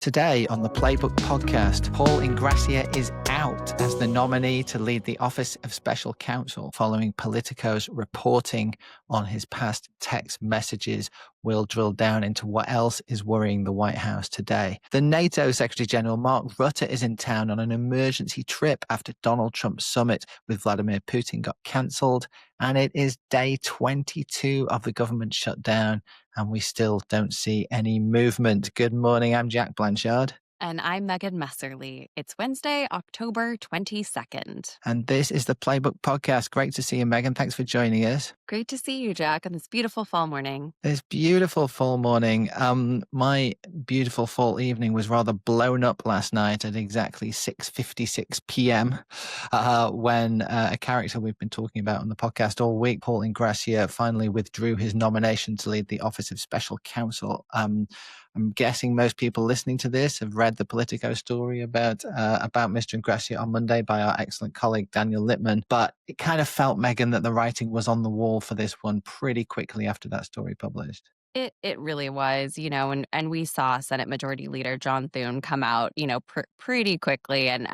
Today on the Playbook Podcast, Paul Ingrassia is out as the nominee to lead the Office of Special Counsel following Politico's reporting on his past text messages. We'll drill down into what else is worrying the White House today. The NATO Secretary General Mark Rutte is in town on an emergency trip after Donald Trump's summit with Vladimir Putin got cancelled. And it is day 22 of the government shutdown, and we still don't see any movement. Good morning, I'm Jack Blanchard. And I'm Megan Messerly. It's Wednesday, October 22nd. And this is the Playbook Podcast. Great to see you, Megan. Thanks for joining us. Great to see you, Jack, on this beautiful fall morning. This beautiful fall morning. My beautiful fall evening was rather blown up last night at exactly 6:56 p.m. When a character we've been talking about on the podcast all week, Paul Ingrassia, finally withdrew his nomination to lead the Office of Special Counsel. I'm guessing most people listening to this have read the Politico story about Mr. Ingrassia on Monday by our excellent colleague Daniel Littman. But it kind of felt, Megan, that the writing was on the wall for this one pretty quickly after that story published. It really was, and we saw Senate Majority Leader John Thune come out, pretty quickly and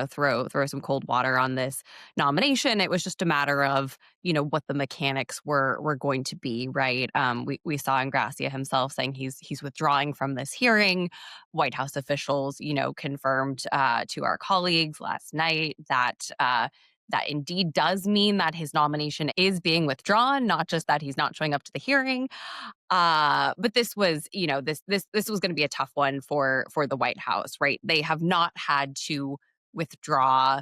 throw some cold water on this nomination. It was just a matter of, what the mechanics were going to be, right? We saw Ingrassia himself saying he's withdrawing from this hearing. White House officials, confirmed to our colleagues last night that that indeed does mean that his nomination is being withdrawn, not just that he's not showing up to the hearing. But this was, this was going to be a tough one for the White House, right? They have not had to withdraw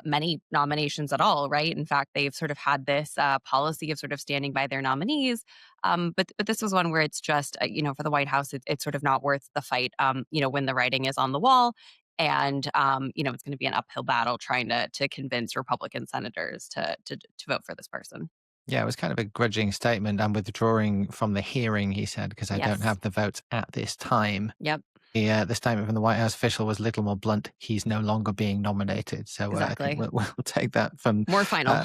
many nominations at all, right? In fact, they've sort of had this policy of sort of standing by their nominees. But this was one where it's just, for the White House, it's sort of not worth the fight, when the writing is on the wall. And, it's going to be an uphill battle trying to convince Republican senators to vote for this person. Yeah, it was kind of a grudging statement. I'm withdrawing from the hearing, he said, because I don't have the votes at this time. Yep. The statement from the White House official was a little more blunt. He's no longer being nominated. So exactly. I think we'll take that from... More final.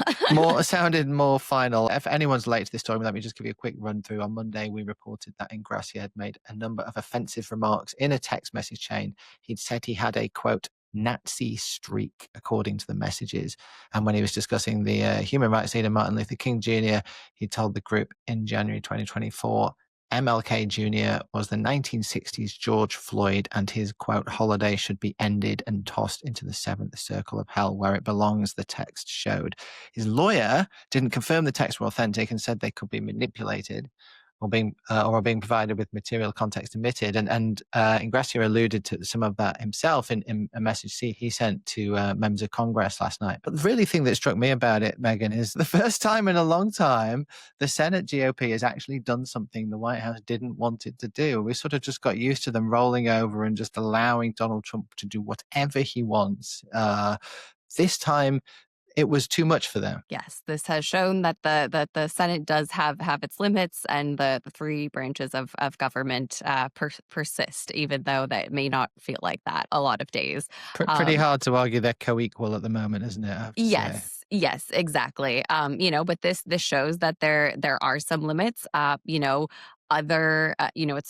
Sounded more final. If anyone's late to this story, let me just give you a quick run through. On Monday, we reported that Ingrassia had made a number of offensive remarks in a text message chain. He'd said he had a, quote, Nazi streak, according to the messages. And when he was discussing the human rights leader, Martin Luther King Jr., he told the group in January 2024, MLK Jr. was the 1960s George Floyd, and his, quote, holiday should be ended and tossed into the seventh circle of hell where it belongs, the text showed. His lawyer didn't confirm the texts were authentic and said they could be manipulated or being provided with material context omitted. And Ingrassia alluded to some of that himself in a message he sent to members of Congress last night. But the really thing that struck me about it, Megan, is the first time in a long time the Senate GOP has actually done something the White House didn't want it to do. We sort of just got used to them rolling over and just allowing Donald Trump to do whatever he wants. This time, it was too much for them. Yes, this has shown that the Senate does have its limits, and the three branches of government persist, even though that may not feel like that a lot of days. Pretty hard to argue they're co-equal at the moment, isn't it? Yes, exactly. But this shows that there are some limits.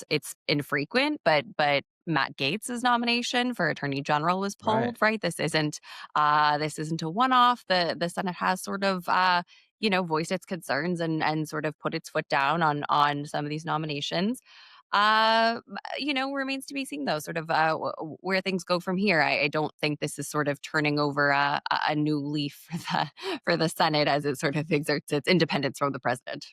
It's infrequent, but Matt Gaetz's nomination for Attorney General was pulled, right? This isn't a one-off. The Senate has sort of voiced its concerns and sort of put its foot down on some of these nominations. Remains to be seen, though, sort of where things go from here. I don't think this is sort of turning over a new leaf for the Senate as it sort of exerts its independence from the president.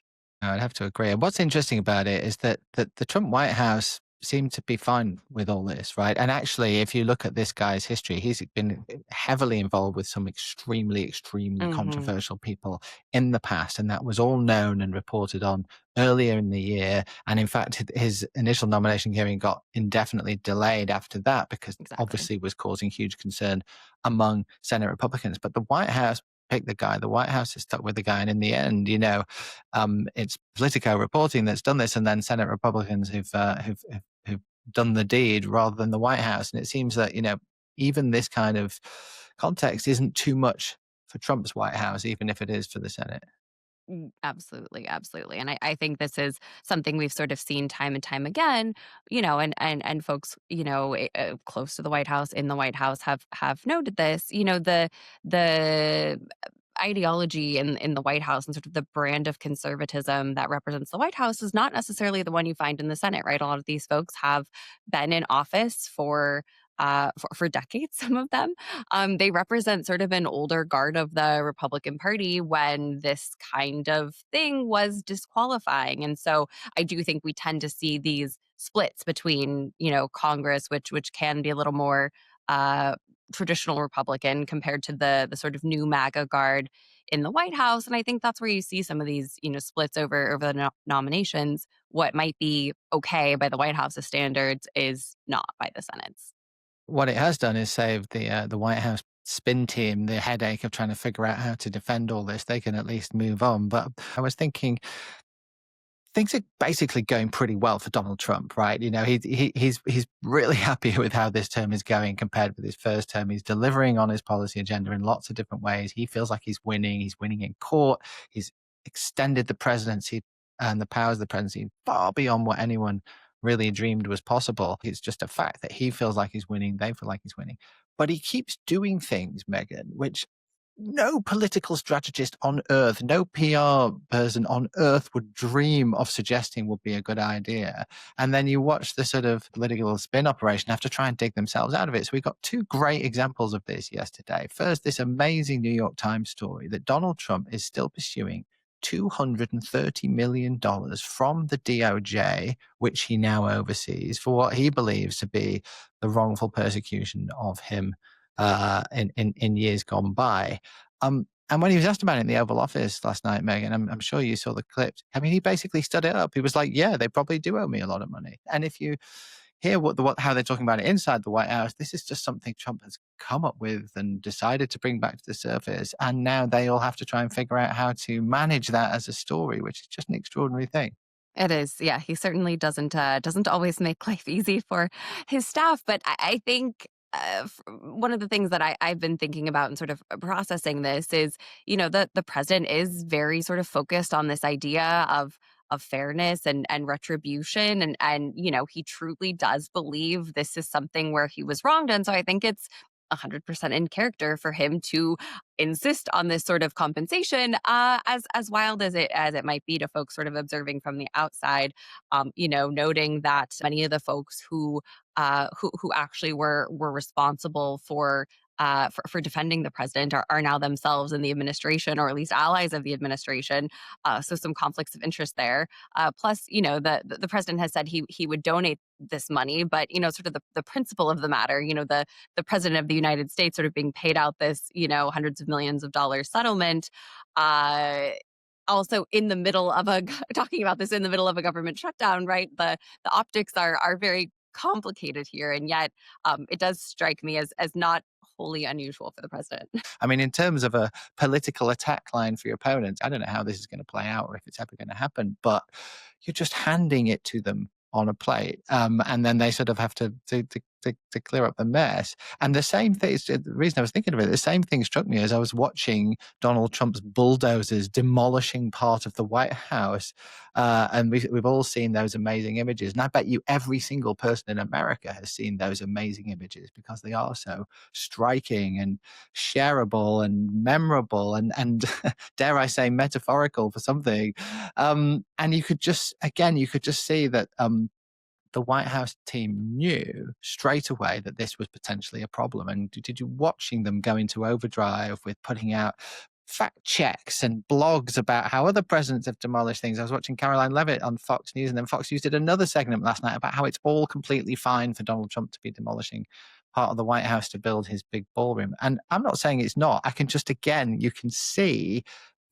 I'd have to agree. And what's interesting about it is that the Trump White House seemed to be fine with all this, right? And actually, if you look at this guy's history, he's been heavily involved with some extremely controversial people in the past. And that was all known and reported on earlier in the year. And in fact, his initial nomination hearing got indefinitely delayed after that because obviously was causing huge concern among Senate Republicans. But the White House picked the guy. The White House is stuck with the guy. And in the end, it's Politico reporting that's done this, and then Senate Republicans who've done the deed rather than the White House. And it seems that, even this kind of context isn't too much for Trump's White House, even if it is for the Senate. Absolutely, absolutely. And I think this is something we've sort of seen time and time again, and folks, close to the White House, in the White House, have noted this. The ideology in the White House and sort of the brand of conservatism that represents the White House is not necessarily the one you find in the Senate, right? A lot of these folks have been in office for decades, some of them. They represent sort of an older guard of the Republican Party when this kind of thing was disqualifying. And so I do think we tend to see these splits between, Congress, which can be a little more uh, traditional Republican compared to the sort of new MAGA guard in the White House. And I think that's where you see some of these, splits over the nominations. What might be okay by the White House's standards is not by the Senate's. What it has done is save the White House spin team the headache of trying to figure out how to defend all this. They can at least move on. But I was thinking, things are basically going pretty well for Donald Trump, right? He's really happy with how this term is going compared with his first term. He's delivering on his policy agenda in lots of different ways. He feels like he's winning. He's winning in court. He's extended the presidency and the powers of the presidency far beyond what anyone really dreamed was possible. It's just a fact that he feels like he's winning. They feel like he's winning. But he keeps doing things, Megan, which no political strategist on earth, no PR person on earth would dream of suggesting would be a good idea. And then you watch the sort of political spin operation have to try and dig themselves out of it. So we got two great examples of this yesterday. First, this amazing New York Times story that Donald Trump is still pursuing $230 million from the DOJ, which he now oversees, for what he believes to be the wrongful persecution of him in years gone by. And when he was asked about it in the Oval Office last night, Megan, I'm sure you saw the clips. I mean, he basically stood it up. He was like, "Yeah, they probably do owe me a lot of money." And if you hear how they're talking about it inside the White House, this is just something Trump has come up with and decided to bring back to the surface. And now they all have to try and figure out how to manage that as a story, which is just an extraordinary thing. It is, yeah. He certainly doesn't always make life easy for his staff, but I think one of the things that I've been thinking about and sort of processing this is, the president is very sort of focused on this idea of fairness and retribution, and he truly does believe this is something where he was wronged, and so I think it's 100% in character for him to insist on this sort of compensation, as wild as it might be to folks sort of observing from the outside. Noting that many of the folks who actually were responsible for defending the president are now themselves in the administration, or at least allies of the administration. So some conflicts of interest there. Plus, the president has said he would donate this money, but sort of the principle of the matter, the president of the United States sort of being paid out this, hundreds of millions of dollars settlement. Also in the middle of talking about this in the middle of a government shutdown, right? The optics are very complicated here, and yet it does strike me as not wholly unusual for the president. I mean, in terms of a political attack line for your opponents, I don't know how this is going to play out or if it's ever going to happen, but you're just handing it to them on a plate. And then they sort of have to clear up the mess. And the same thing, the reason I was thinking of it, the same thing struck me as I was watching Donald Trump's bulldozers demolishing part of the White House. And we've all seen those amazing images. And I bet you every single person in America has seen those amazing images because they are so striking and shareable and memorable and dare I say, metaphorical for something. And you could just see that the White House team knew straight away that this was potentially a problem. And did you watching them go into overdrive with putting out fact checks and blogs about how other presidents have demolished things? I was watching Caroline Levitt on Fox News, and then Fox News did another segment last night about how it's all completely fine for Donald Trump to be demolishing part of the White House to build his big ballroom. And I'm not saying it's not. I can just, again, you can see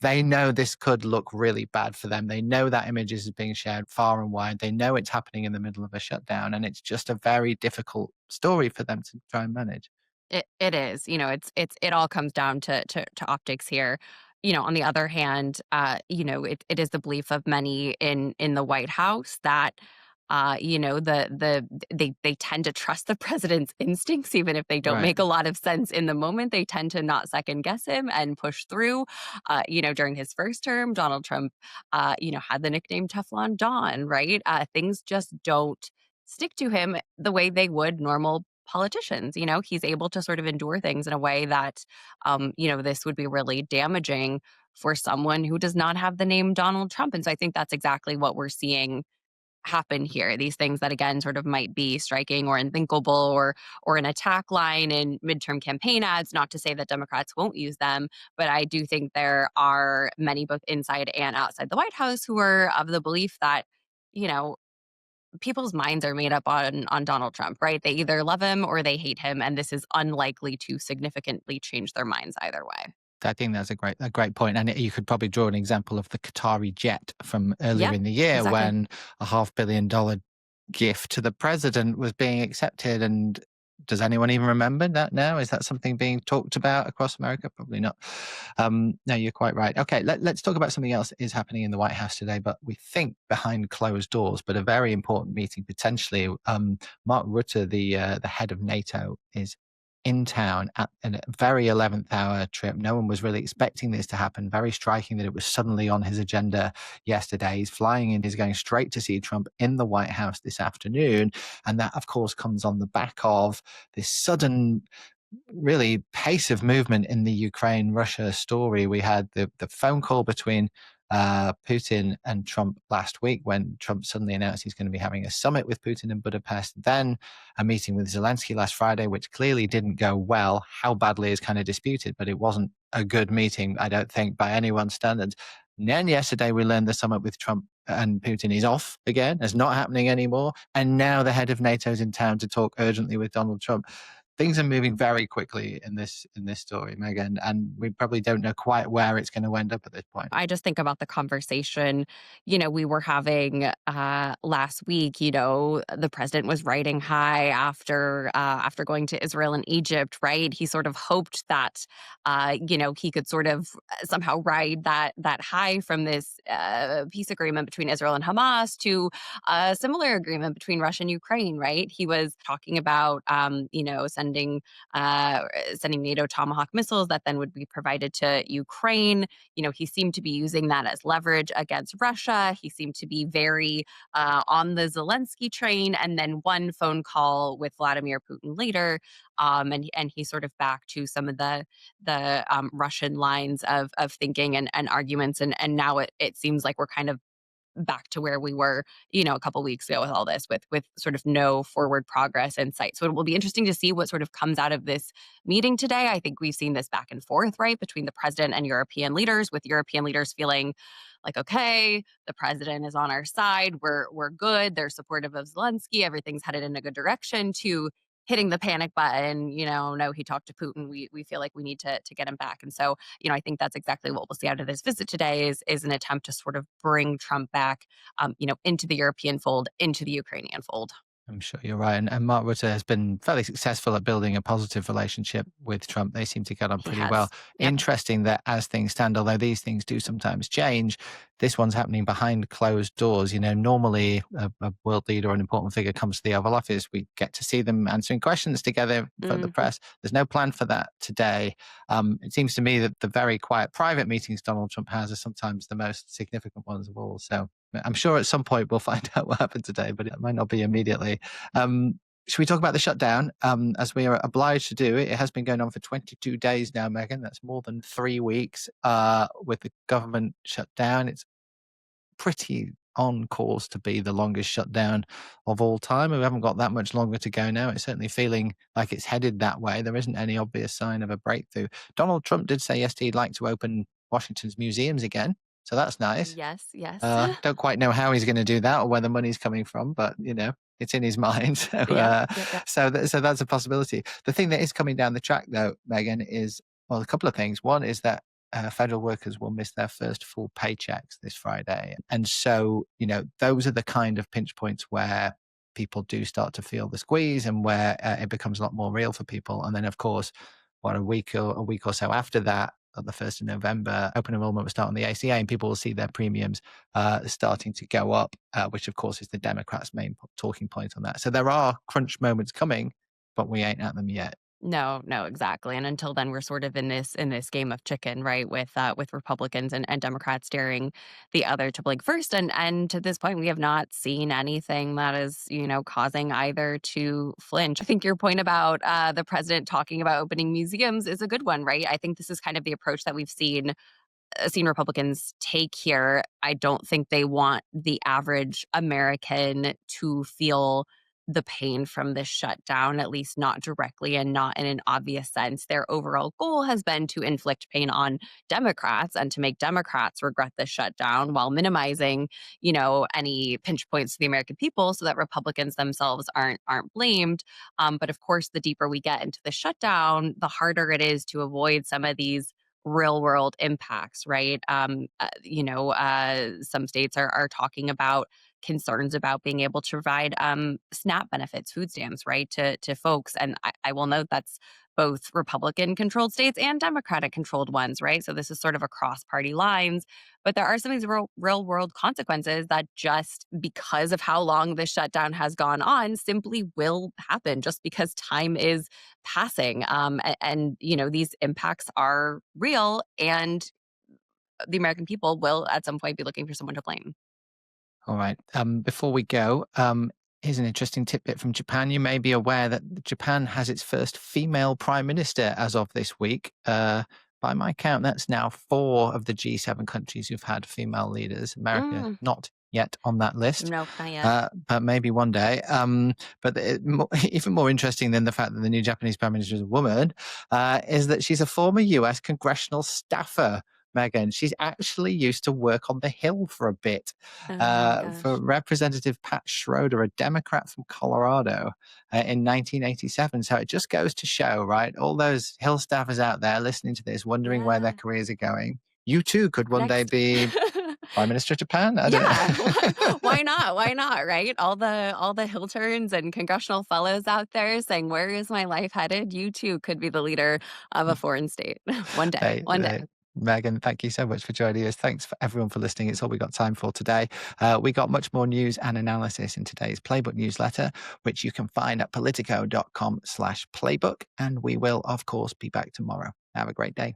they know this could look really bad for them. They know that images is being shared far and wide. They know it's happening in the middle of a shutdown, and it's just a very difficult story for them to try and manage. It is, it all comes down to optics here. On the other hand, it is the belief of many in the White House that They tend to trust the president's instincts, even if they don't Right. make a lot of sense in the moment. They tend to not second guess him and push through. During his first term, Donald Trump, had the nickname Teflon Don, right? Things just don't stick to him the way they would normal politicians. He's able to sort of endure things in a way that, this would be really damaging for someone who does not have the name Donald Trump. And so I think that's exactly what we're seeing happen here. These things that again sort of might be striking or unthinkable or an attack line in midterm campaign ads, not to say that Democrats won't use them, but I do think there are many both inside and outside the White House who are of the belief that, you know, people's minds are made up on Donald Trump, right? They either love him or they hate him, and this is unlikely to significantly change their minds either way. I think that's a great point. And you could probably draw an example of the Qatari jet from earlier Yeah, in the year exactly. when a $500 million gift to the president was being accepted. And does anyone even remember that now? Is that something being talked about across America? Probably not. No, you're quite right. Okay, let's talk about something else that is happening in the White House today, but we think behind closed doors, but a very important meeting potentially. Mark Rutte, the head of NATO, is in town at a very 11th hour trip. No one was really expecting this to happen. Very striking that it was suddenly on his agenda yesterday. He's flying in, he's going straight to see Trump in the White House this afternoon. And that, of course, comes on the back of this sudden really pace of movement in the Ukraine-Russia story. We had the phone call between Putin and Trump last week when Trump suddenly announced he's going to be having a summit with Putin in Budapest. Then a meeting with Zelensky last Friday, which clearly didn't go well. How badly is kind of disputed, but it wasn't a good meeting, I don't think, by anyone's standards. And then yesterday we learned the summit with Trump and Putin is off again. It's not happening anymore. And now the head of NATO is in town to talk urgently with Donald Trump. Things are moving very quickly in this story, Megan, and we probably don't know quite where it's going to end up at this point. I just think about the conversation, we were having last week. The president was riding high after going to Israel and Egypt, right? He sort of hoped that, he could sort of somehow ride that high from this peace agreement between Israel and Hamas to a similar agreement between Russia and Ukraine, right? He was talking about, sending NATO Tomahawk missiles that then would be provided to Ukraine. He seemed to be using that as leverage against Russia. He seemed to be very on the Zelensky train. And then one phone call with Vladimir Putin later, and he sort of back to some of the Russian lines of thinking and arguments. And now it seems like we're kind of back to where we were, a couple weeks ago with all this, with sort of no forward progress in sight. So it will be interesting to see what sort of comes out of this meeting today. I think we've seen this back and forth, right, between the president and European leaders, with European leaders feeling like, okay, the president is on our side, we're good, they're supportive of Zelensky, everything's headed in a good direction, to hitting the panic button, no, he talked to Putin. We feel like we need to get him back. And so, I think that's exactly what we'll see out of this visit today is an attempt to sort of bring Trump back, into the European fold, into the Ukrainian fold. I'm sure you're right. And Mark Rutte has been fairly successful at building a positive relationship with Trump. They seem to get on He pretty well. has. Yep. Interesting that as things stand, although these things do sometimes change, this one's happening behind closed doors. Normally a world leader or an important figure comes to the Oval Office. We get to see them answering questions together for the Mhm. press. There's no plan for that today. It seems to me that the very quiet private meetings Donald Trump has are sometimes the most significant ones of all. So I'm sure at some point we'll find out what happened today, but it might not be immediately. Should we talk about the shutdown? As we are obliged to do, it has been going on for 22 days now, Megan. That's more than 3 weeks with the government shut down. It's pretty on course to be the longest shutdown of all time. We haven't got that much longer to go now. It's certainly feeling like it's headed that way. There isn't any obvious sign of a breakthrough. Donald Trump did say yesterday he'd like to open Washington's museums again. So that's nice. Yes, yes. Don't quite know how he's going to do that or where the money's coming from, but it's in his mind. So, Yep, yep, yep. so that's a possibility. The thing that is coming down the track, though, Megan, is a couple of things. One is that federal workers will miss their first full paychecks this Friday, and so those are the kind of pinch points where people do start to feel the squeeze, and where it becomes a lot more real for people. And then, of course, a week or so after that, at the 1st of November, open enrollment will start on the ACA and people will see their premiums starting to go up, which of course is the Democrats' main talking point on that. So there are crunch moments coming, but we ain't at them yet. No, no, exactly. And until then, we're sort of in this game of chicken, right? With Republicans and Democrats daring the other to blink first. And to this point, we have not seen anything that is, causing either to flinch. I think your point about the president talking about opening museums is a good one, right? I think this is kind of the approach that we've seen Republicans take here. I don't think they want the average American to feel the pain from this shutdown, at least not directly and not in an obvious sense. Their overall goal has been to inflict pain on Democrats and to make Democrats regret this shutdown while minimizing, any pinch points to the American people so that Republicans themselves aren't blamed. But of course, the deeper we get into the shutdown, the harder it is to avoid some of these real world impacts, right? Some states are talking about concerns about being able to provide SNAP benefits, food stamps, right, to folks. And I will note that's both Republican controlled states and Democratic controlled ones, right? So this is sort of across party lines. But there are some of these real world consequences that just because of how long this shutdown has gone on simply will happen just because time is passing. These impacts are real and the American people will at some point be looking for someone to blame. All right. Before we go, here's an interesting tidbit from Japan. You may be aware that Japan has its first female prime minister as of this week. By my count, that's now 4 of the G7 countries who've had female leaders. America not yet on that list. No, not yet. But maybe one day. But even more interesting than the fact that the new Japanese prime minister is a woman is that she's a former US congressional staffer. Megan, she's actually used to work on the Hill for a bit for Representative Pat Schroeder, a Democrat from Colorado, in 1987. So it just goes to show, right? All those Hill staffers out there listening to this, wondering where their careers are going. You too could one day be Prime Minister of Japan. I don't know. Why not? Why not? Right? All the Hill turns and congressional fellows out there saying, "Where is my life headed?" You too could be the leader of a foreign state one day. One day. Megan, thank you so much for joining us. Thanks for everyone for listening. It's all we got time for today. We got much more news and analysis in today's Playbook newsletter, which you can find at politico.com/playbook. And we will, of course, be back tomorrow. Have a great day.